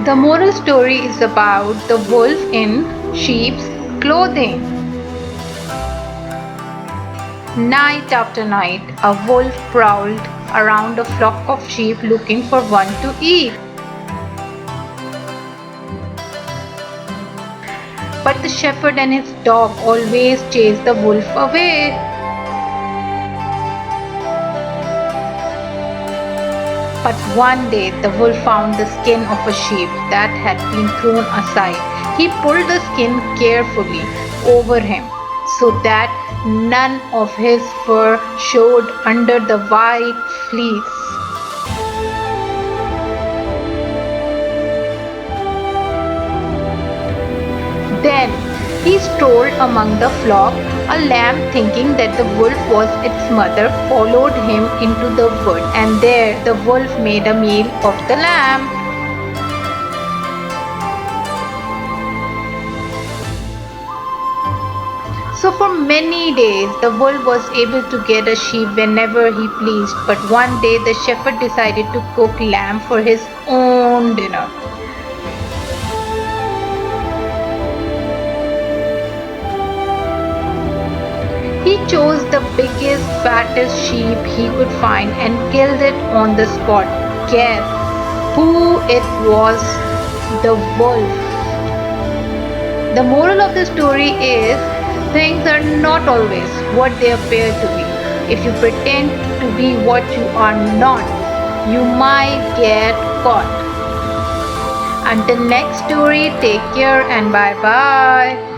The moral story is about the wolf in sheep's clothing. Night after night, a wolf prowled around a flock of sheep looking for one to eat. But the shepherd and his dog always chased the wolf away. But one day the wolf found the skin of a sheep that had been thrown aside. He pulled the skin carefully over him so that none of his fur showed under the white fleece. Then he strolled among the flock. A lamb, thinking that the wolf was its mother, followed him into the wood, and there the wolf made a meal of the lamb. So for many days the wolf was able to get a sheep whenever he pleased, but one day the shepherd decided to cook lamb for his own dinner. He chose the biggest, fattest sheep he could find and killed it on the spot. Guess who it was? The wolf. The moral of the story is things are not always what they appear to be. If you pretend to be what you are not, you might get caught. Until next story, take care and bye bye.